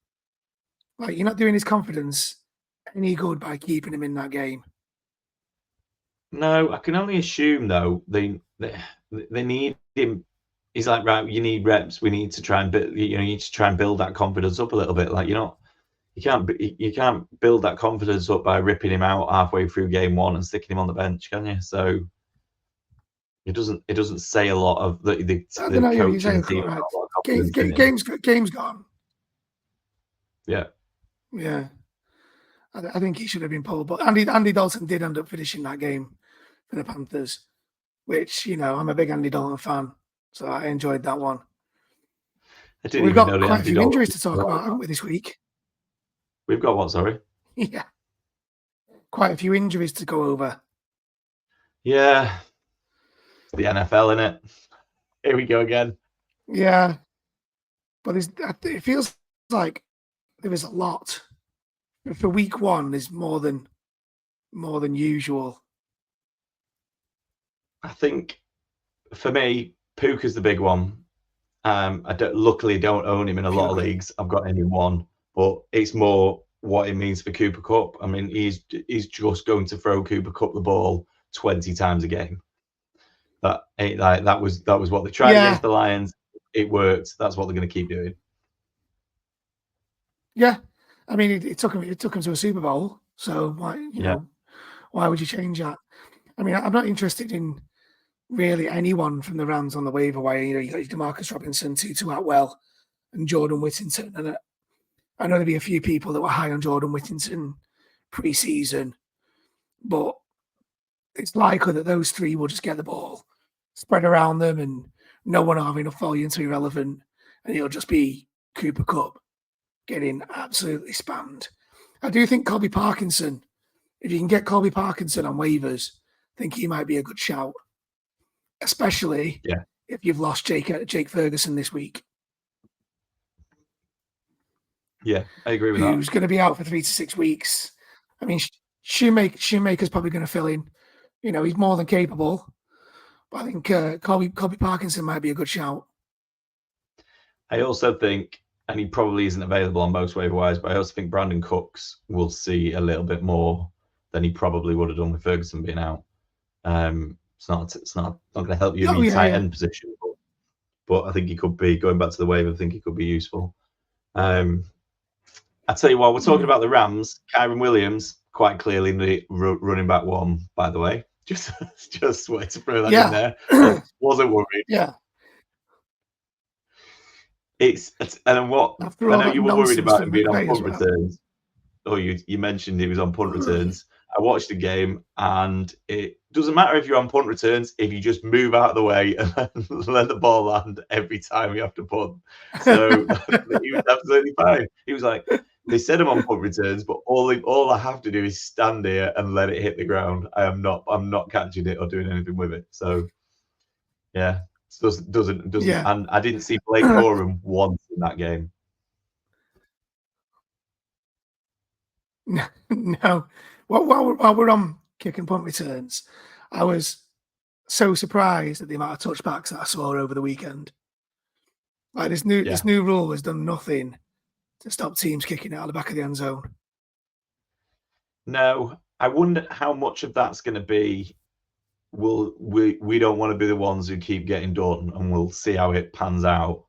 Like, you're not doing his confidence any good by keeping him in that game. No, I can only assume though they need him. He's like, right, you need reps. We need to try and build that confidence up a little bit. Like, you can't build that confidence up by ripping him out halfway through game 1 and sticking him on the bench, can you? So it doesn't say a lot of the coach and the team. Right. Game's gone. Yeah. I think he should have been pulled, but Andy Dalton did end up finishing that game for the Panthers. which, I'm a big Andy Dalton fan, so I enjoyed that one. I didn't We've even know got the quite a Andy few Dalton. injuries to talk about, haven't we, this week? We've got what, sorry? Yeah. Quite a few injuries to go over. Yeah. It's the NFL, innit? Here we go again. Yeah. But it feels like there is a lot. For week one, there's more than usual. I think for me, Puka's the big one. Luckily don't own him in a lot of leagues. I've got him in one, but it's more what it means for Cooper Kupp. I mean, he's just going to throw Cooper Kupp the ball 20 times a game. That was what they tried against the Lions. It worked. That's what they're going to keep doing. Yeah, I mean, it took him to a Super Bowl. So why would you change that? I mean, I'm not interested in really anyone from the Rams on the waiver wire. You got Demarcus Robinson, Tutu Atwell, and Jordan Whittington. And I know there'll be a few people that were high on Jordan Whittington pre-season, but it's likely that those three will just get the ball spread around them, and no one will have enough volume to be relevant, and it'll just be Cooper Kupp getting absolutely spammed. I do think Colby Parkinson, if you can get Colby Parkinson on waivers, I think he might be a good shout, especially if you've lost Jake Ferguson this week. Yeah, I agree with that. Who's going to be out for 3 to 6 weeks. I mean, Shoemaker's probably going to fill in. He's more than capable. But I think Colby Parkinson might be a good shout. I also think, and he probably isn't available on most waiver wires, but I also think Brandon Cooks will see a little bit more than he probably would have done with Ferguson being out. It's not going to help you in your tight end position, but I think he could be, going back to the waiver, I think he could be useful. I tell you what, we're talking about the Rams. Kyren Williams, quite clearly the running back one, by the way. Just wanted to throw that in there. Wasn't worried. Yeah. And what I know you were worried about him being on punt returns. Oh, you mentioned he was on punt returns. I watched the game, and it doesn't matter if you're on punt returns if you just move out of the way and let the ball land every time you have to punt. So he was absolutely fine. He was like, they said I'm on punt returns, but all I have to do is stand here and let it hit the ground. I'm not catching it or doing anything with it. So yeah, doesn't. Yeah. And I didn't see Blake Corum once in that game. No. While we're on kick and punt returns, I was so surprised at the amount of touchbacks that I saw over the weekend. Like this new rule has done nothing to stop teams kicking it out of the back of the end zone. No, I wonder how much of that's going to be. We don't want to be the ones who keep getting done, and we'll see how it pans out,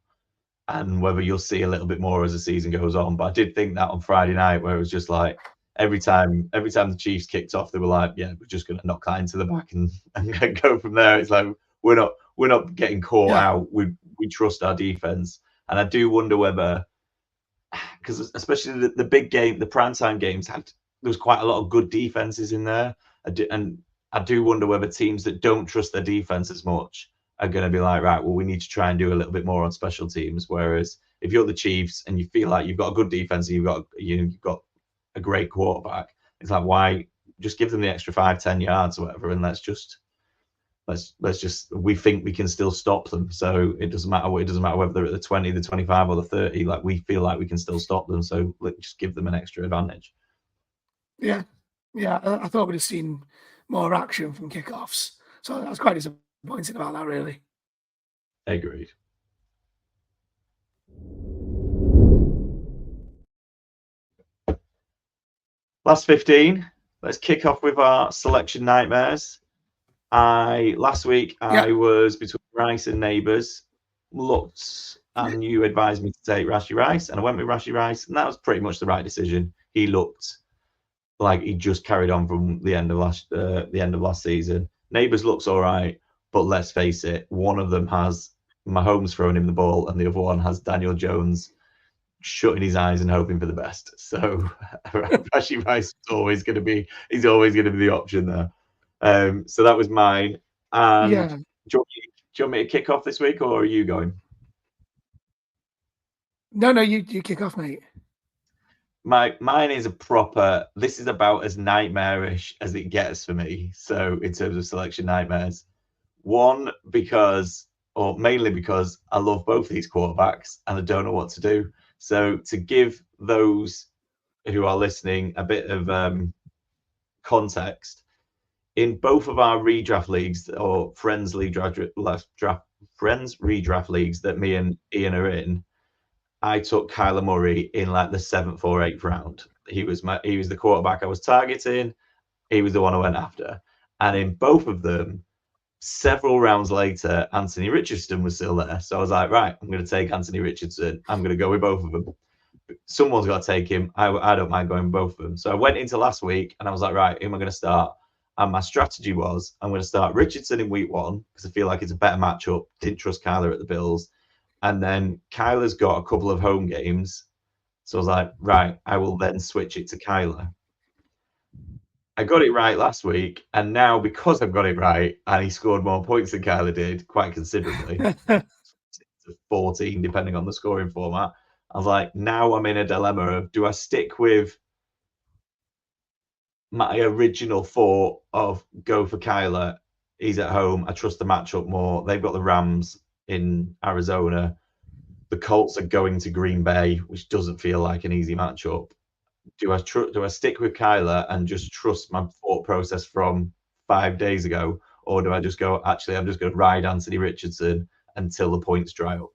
and whether you'll see a little bit more as the season goes on. But I did think that on Friday night, where it was just like every time the Chiefs kicked off, they were like, "Yeah, we're just going to knock that into the back and go from there." It's like we're not getting caught out. We trust our defense, and I do wonder whether, because especially the big game, the primetime games there was quite a lot of good defenses in there, and I do wonder whether teams that don't trust their defense as much are going to be like, right, well, we need to try and do a little bit more on special teams. Whereas if you're the Chiefs and you feel like you've got a good defense and you've got a great quarterback, it's like, why just give them the extra 5-10 yards or whatever, and let's just we think we can still stop them. So it doesn't matter whether they're at the 20, the 25, or the 30. Like, we feel like we can still stop them. So let's just give them an extra advantage. Yeah, I thought we'd have seen more action from kickoffs. So I was quite disappointed about that, really. Agreed. Last 15. Let's kick off with our selection nightmares. Last week I was between Rice and Neighbours. Looked, and you advised me to take Rashee Rice, and I went with Rashee Rice, and that was pretty much the right decision. He looked like he just carried on from the end of last season. Neighbours looks all right, but let's face it, one of them has Mahomes throwing him the ball, and the other one has Daniel Jones shutting his eyes and hoping for the best. So Rashee Rice is always going to be the option there. So that was mine. And Yeah. do you want me to kick off this week, or are you going? No, you kick off, mate. Mine is a proper. This is about as nightmarish as it gets for me. So in terms of selection nightmares, one because, or mainly because, I love both these quarterbacks and I don't know what to do. So to give those who are listening a bit of context, in both of our redraft leagues or friends redraft leagues that me and Ian are in, I took Kyler Murray in like the 7th or 8th round. He was the quarterback I was targeting. He was the one I went after. And in both of them, several rounds later, Anthony Richardson was still there. So I was like, right, I'm going to take Anthony Richardson. I'm going to go with both of them. Someone's got to take him. I don't mind going with both of them. So I went into last week and I was like, right, who am I going to start? And my strategy was I'm going to start Richardson in week 1 because I feel like it's a better matchup. Didn't trust Kyler at the Bills. And then Kyler's got a couple of home games. So I was like, right, I will then switch it to Kyler. I got it right last week. And now because I've got it right and he scored more points than Kyler did, quite considerably, 14, depending on the scoring format, I was like, now I'm in a dilemma of do I stick with my original thought of go for Kyler? He's at home. I trust the matchup more. They've got the Rams in Arizona. The Colts are going to Green Bay, which doesn't feel like an easy matchup. Do I stick with Kyler and just trust my thought process from 5 days ago, or do I just go, actually, I'm just going to ride Anthony Richardson until the points dry up?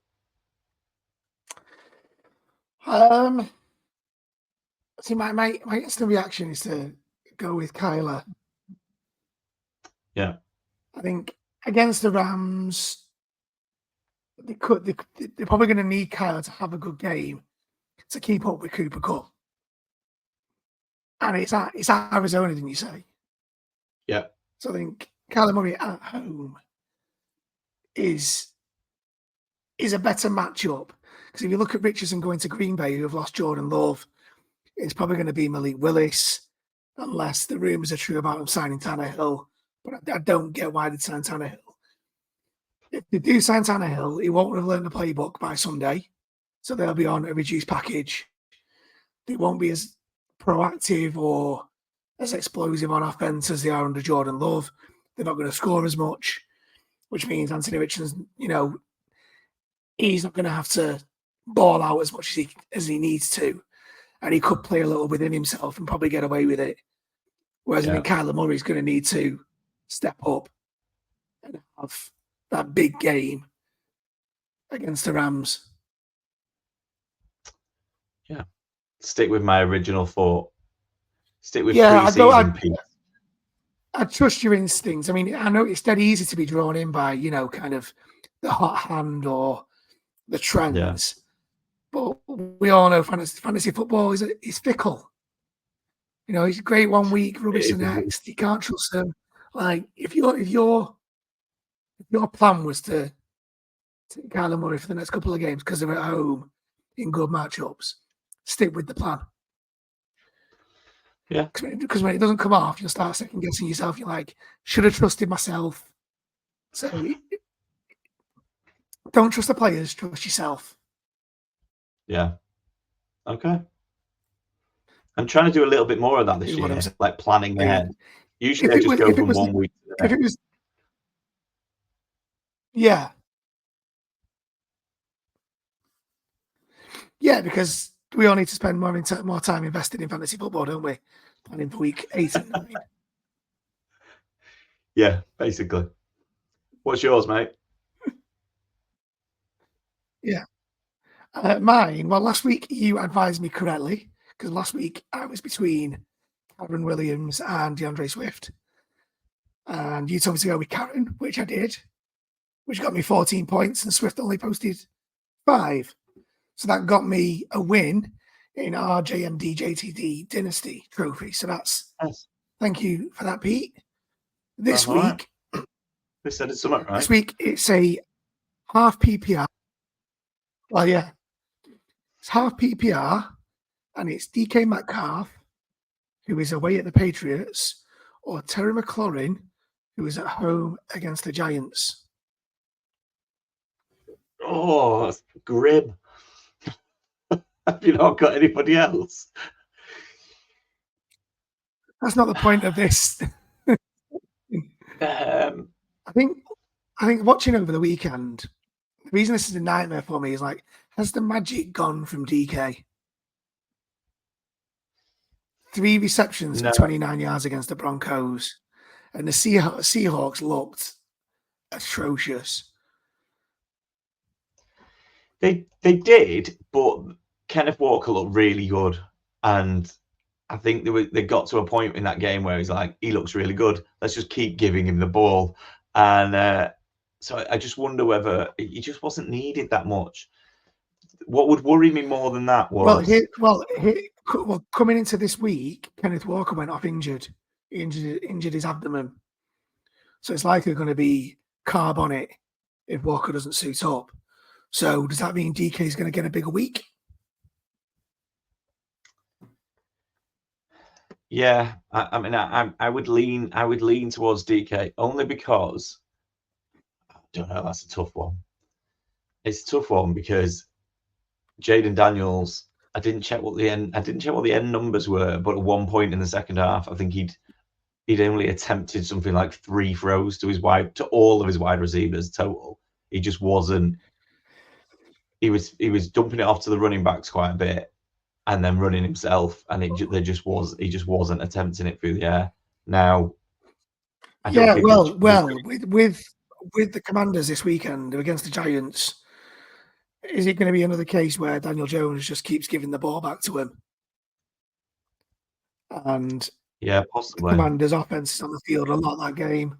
See, my instant reaction is to go with Kyler. Yeah. I think against the Rams, they're probably going to need Kyler to have a good game to keep up with Cooper Kupp. And it's Arizona, didn't you say? Yeah. So I think Kyler Murray at home is a better matchup. Because if you look at Richardson going to Green Bay, who have lost Jordan Love, it's probably going to be Malik Willis, unless the rumors are true about him signing Tannehill. But I don't get why they signed Tannehill. If they do sign Tannehill, he won't have learned the playbook by Sunday. So they'll be on a reduced package. They won't be as proactive or as explosive on offense as they are under Jordan Love. They're not going to score as much, which means Anthony Richardson, he's not going to have to ball out as much as he needs to. And he could play a little within himself and probably get away with it. Whereas I think Kyler Murray's going to need to step up and have that big game against the Rams. Yeah. Stick with my original thought. Stick with preseason Pete. I trust your instincts. I mean, I know it's dead easy to be drawn in by, kind of the hot hand or the trends. Yeah. But we all know fantasy football is fickle. He's great one week, rubbish the next. You can't trust him. Like if your plan was to take Kyler Murray for the next couple of games because they're at home in good matchups, stick with the plan. Yeah. Because when it doesn't come off, you'll start second guessing yourself. You're like, should have trusted myself. So don't trust the players, trust yourself. Yeah. Okay. I'm trying to do a little bit more of that this year, like planning ahead. Usually I just go from 1 week to the next. Yeah. Yeah, because we all need to spend more time invested in fantasy football, don't we? Planning for week 8 and 9. Yeah, basically. What's yours, mate? Yeah. Mine, well, last week you advised me correctly, because last week I was between Kyren Williams and DeAndre Swift. And you told me to go with Kyren, which I did, which got me 14 points, and Swift only posted 5. So that got me a win in our JMD JTD Dynasty trophy. So that's thank you for that, Pete. This week, they said it's something, right? This week it's a half PPR. Well, yeah, it's half PPR, and it's DK Metcalf, who is away at the Patriots, or Terry McLaurin, who was at home against the Giants. Oh, that's grim. Have you not got anybody else? That's not the point of this. I think watching over the weekend, the reason this is a nightmare for me is like, has the magic gone from DK? 3 receptions No. for 29 yards against the Broncos, and the Seahawks looked atrocious. They did, but Kenneth Walker looked really good, and I think they got to a point in that game where he's like, he looks really good. Let's just keep giving him the ball, and so I just wonder whether he just wasn't needed that much. What would worry me more than that was coming into this week, Kenneth Walker went off injured. He injured his abdomen, so it's likely going to be carb on it if Walker doesn't suit up. So does that mean DK is going to get a bigger week? Yeah, I mean, I would lean towards DK only because I don't know. That's a tough one. It's a tough one because Jayden Daniels. I didn't check what the end numbers were, but at one point in the second half, I think he'd only attempted something like 3 throws to all of his wide receivers total. He just wasn't. He was dumping it off to the running backs quite a bit, and then running himself, and he just wasn't attempting it through the air. Now, with the Commanders this weekend against the Giants, is it going to be another case where Daniel Jones just keeps giving the ball back to him? And yeah, possibly. The Commanders' offense is on the field a lot that game.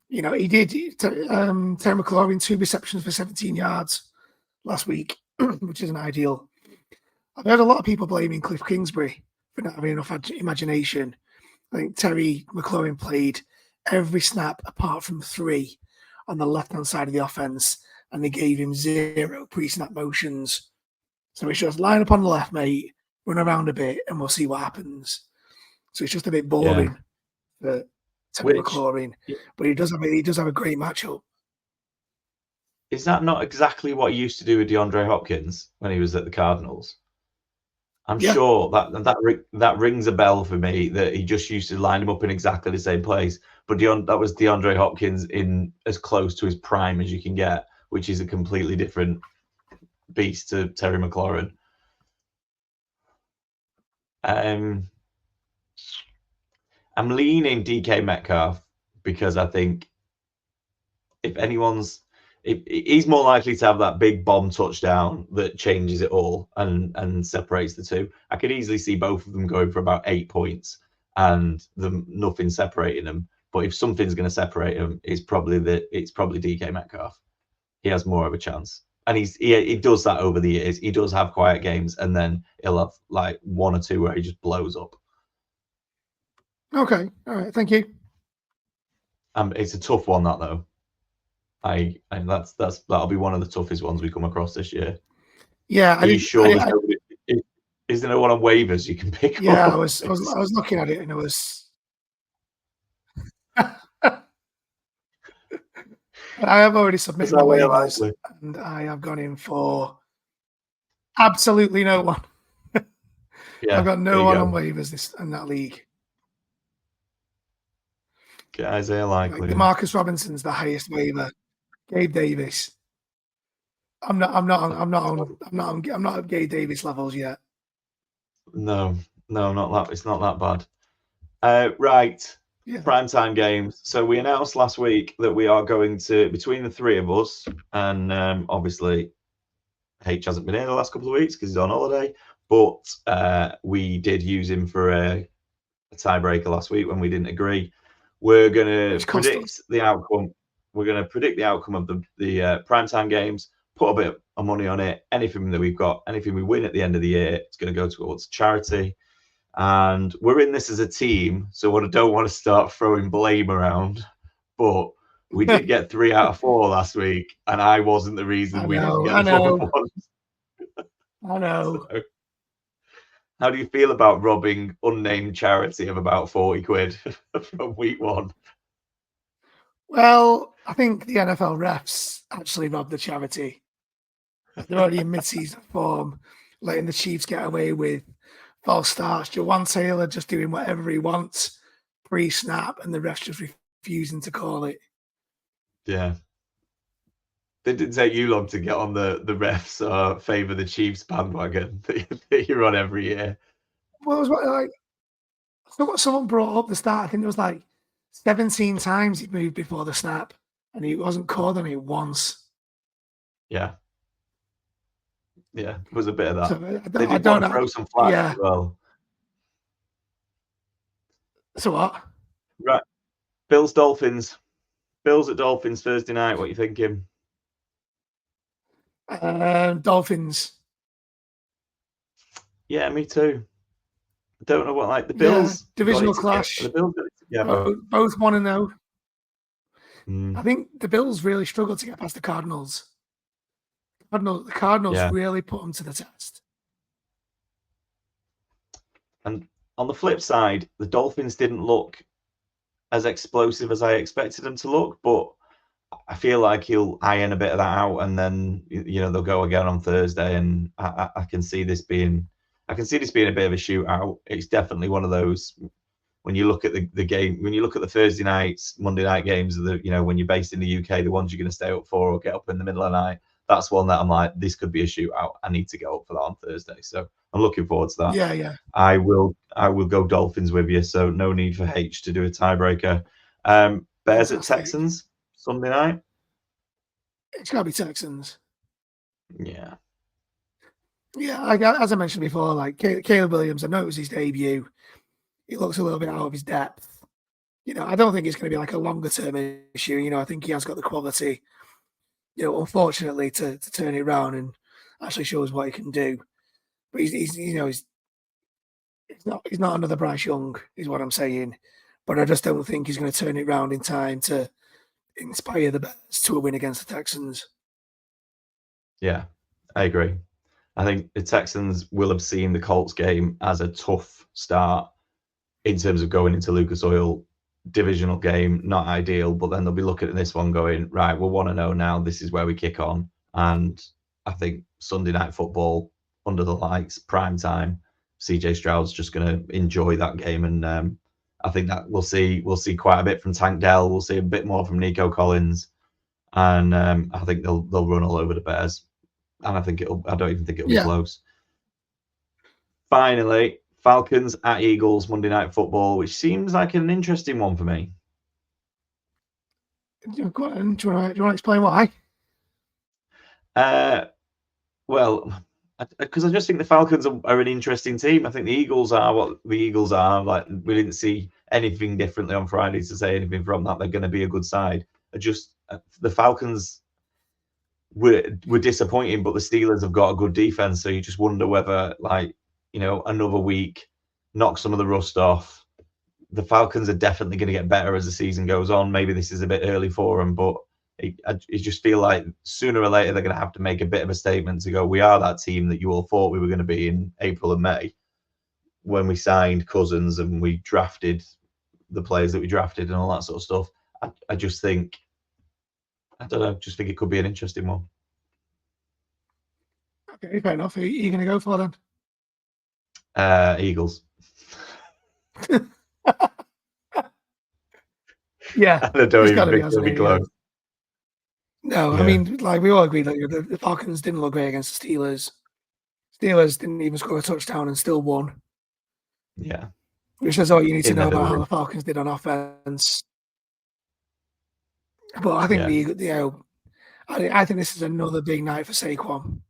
You know, he did. Terry McLaurin 2 receptions for 17 yards last week, which isn't ideal. I've heard a lot of people blaming Cliff Kingsbury for not having enough imagination. I think Terry McLaurin played every snap apart from 3 on the left-hand side of the offense, and they gave him 0 pre-snap motions. So it's just line up on the left, mate, run around a bit, and we'll see what happens. So it's just a bit boring for Terry McLaurin, but he does have a great matchup. Is that not exactly what he used to do with DeAndre Hopkins when he was at the Cardinals? I'm sure that rings a bell for me, that he just used to line him up in exactly the same place. But that was DeAndre Hopkins in as close to his prime as you can get, which is a completely different beast to Terry McLaurin. I'm leaning DK Metcalf because I think if he's more likely to have that big bomb touchdown that changes it all and separates the two. I could easily see both of them going for about 8 points and nothing separating them. But if something's going to separate them, it's probably DK Metcalf. He has more of a chance, and he does that over the years. He does have quiet games, and then he'll have like 1 or 2 where he just blows up. Okay, all right, thank you. It's a tough one, that though. That'll be one of the toughest ones we come across this year. Yeah, isn't there one on waivers you can pick? Yeah, I was looking at it, and it was. I have already submitted my waivers, and I have gone in for absolutely no one. I've got no one on waivers in that league. Get Isaiah Likely. Demarcus Robinson's the highest waiver. Gabe Davis. I'm not at Gabe Davis levels yet. No, not that. It's not that bad. Right. Yeah. Primetime games. So we announced last week that we are going to, between the 3 of us, and obviously H hasn't been here the last couple of weeks because he's on holiday, but we did use him for a tiebreaker last week when we didn't agree. We're going to predict the outcome. We're going to predict the outcome of the primetime games, put a bit of money on it. Anything that we've got, anything we win at the end of the year, it's going to go towards charity. And we're in this as a team, so I don't want to start throwing blame around. But we did get 3 out of 4 last week, and I wasn't the reason we didn't get the 4 ones. I know. So, how do you feel about robbing unnamed charity of about 40 quid from week 1? Well, I think the NFL refs actually robbed the charity. They're already in mid-season form, letting the Chiefs get away with false starts. Jawan Taylor just doing whatever he wants pre-snap, and the refs just refusing to call it. Yeah. It didn't take you long to get on the refs favour the Chiefs bandwagon that you're on every year. Well, it was like someone brought up the start. I think it was like 17 times he moved before the snap, and he wasn't called on it once. Yeah. Yeah, it was a bit of that. So They did want to throw some flags as well. So what? Right. Bills Dolphins. Bills at Dolphins Thursday night. What are you thinking? Dolphins. Yeah, me too. I don't know what like the Bills divisional clash. The Bills both 1-0. Mm. I think the Bills really struggled to get past the Cardinals. The Cardinals really put them to the test. And on the flip side, the Dolphins didn't look as explosive as I expected them to look, but I feel like he'll iron a bit of that out, and then they'll go again on Thursday, and I can see this being a bit of a shootout. It's definitely one of those when you look at the game, when you look at the Thursday nights, Monday night games, when you're based in the UK, the ones you're going to stay up for or get up in the middle of the night. That's one that I'm like, this could be a shootout. I need to go up for that on Thursday. So I'm looking forward to that. Yeah. I will go Dolphins with you. So no need for H to do a tiebreaker. Bears at Texans Sunday night. It's got to be Texans. Yeah. Yeah, as I mentioned before, like Caleb Williams, I know it was his debut. He looks a little bit out of his depth. I don't think it's going to be like a longer term issue. I think he has got the quality, unfortunately, to turn it around and actually shows what he can do. But he's not another Bryce Young, is what I'm saying. But I just don't think he's going to turn it around in time to inspire the Bears to a win against the Texans. Yeah, I agree. I think the Texans will have seen the Colts game as a tough start in terms of going into Lucas Oil, divisional game, not ideal, but then they'll be looking at this one going, right, we'll want to know now, this is where we kick on. And I think Sunday Night Football, under the lights, prime time, CJ Stroud's just going to enjoy that game. And I think that we'll see quite a bit from Tank Dell. We'll see a bit more from Nico Collins. And I think they'll run all over the Bears. And I don't even think it'll be close. Finally, Falcons at Eagles Monday Night Football, which seems like an interesting one for me. Do you want to explain why? Well, because I just think the Falcons are an interesting team. I think the Eagles are what the Eagles are. Like, we didn't see anything differently on Friday to say anything from that. They're going to be a good side. The Falcons were disappointing, but the Steelers have got a good defense. So you just wonder whether, another week, knock some of the rust off. The Falcons are definitely going to get better as the season goes on. Maybe this is a bit early for them, but I just feel like sooner or later they're going to have to make a bit of a statement to go, we are that team that you all thought we were going to be in April and May when we signed Cousins and we drafted the players that we drafted and all that sort of stuff. I just think, I don't know, just think it could be an interesting one. Okay, fair enough. Who are you going to go for then? Eagles. Yeah. I don't even think it'll be close. No, yeah. I mean, like, we all agree that the Falcons didn't look great against the Steelers. Steelers didn't even score a touchdown and still won. Yeah. Which is all you need to know about how the Falcons did on offense. But I think I think this is another big night for Saquon.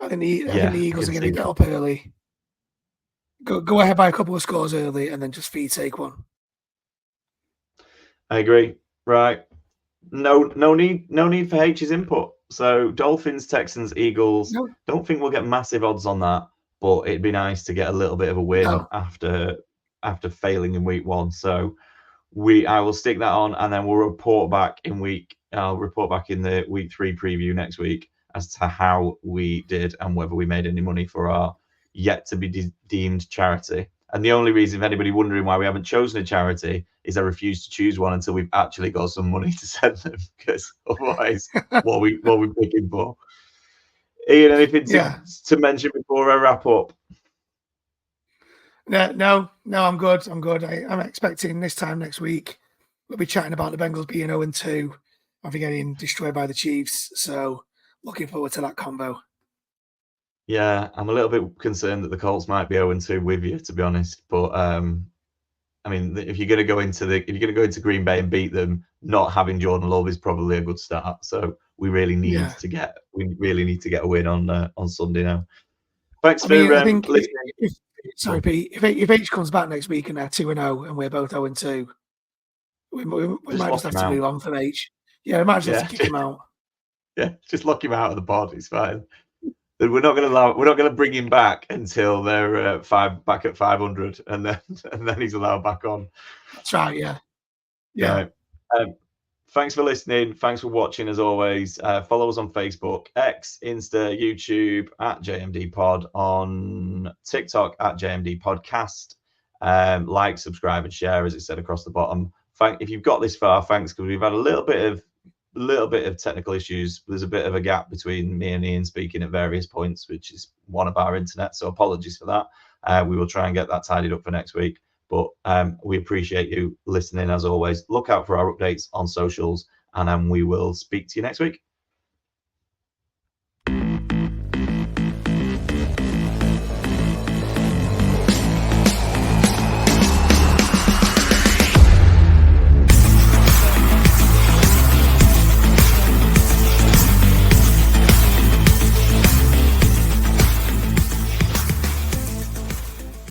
I think the Eagles are going to get up early. Go ahead by a couple of scores early and then just feed Saquon. I agree. Right. No need for H's input. So Dolphins, Texans, Eagles. No. Don't think we'll get massive odds on that, but it'd be nice to get a little bit of a win after failing in week one. So I will stick that on, and then we'll report back in the week 3 preview next week as to how we did and whether we made any money for our yet to be deemed charity. And the only reason, if anybody wondering why we haven't chosen a charity, is I refuse to choose one until we've actually got some money to send them, because otherwise, what are we picking for? Ian, anything to mention before I wrap up? No, I'm good. I'm expecting this time next week we'll be chatting about the Bengals being 0-2 after getting destroyed by the Chiefs. So looking forward to that combo. Yeah, I'm a little bit concerned that the Colts might be 0-2 with you, to be honest. But I mean, if you're going to go into Green Bay and beat them, not having Jordan Love is probably a good start. So we really need to get a win on Sunday now. Thanks for listening. Sorry, Pete. If H comes back next week and they're 2-0 and we're both 0-2, we might just have to move on from H. Yeah, we might just have to kick him out. Yeah, just lock him out of the pod. It's fine. We're not going to bring him back until they're back at 500, and then he's allowed back on. That's right. Yeah. Thanks for listening. Thanks for watching, as always. Follow us on Facebook, X, Insta, YouTube at JMD Pod, on TikTok at JMD Podcast. Like, subscribe, and share, as it said across the bottom. If you've got this far, thanks, because we've had a little bit of technical issues. There's a bit of a gap between me and Ian speaking at various points, which is one of our internet. So apologies for that. We will try and get that tidied up for next week. But we appreciate you listening, as always. Look out for our updates on socials, and we will speak to you next week.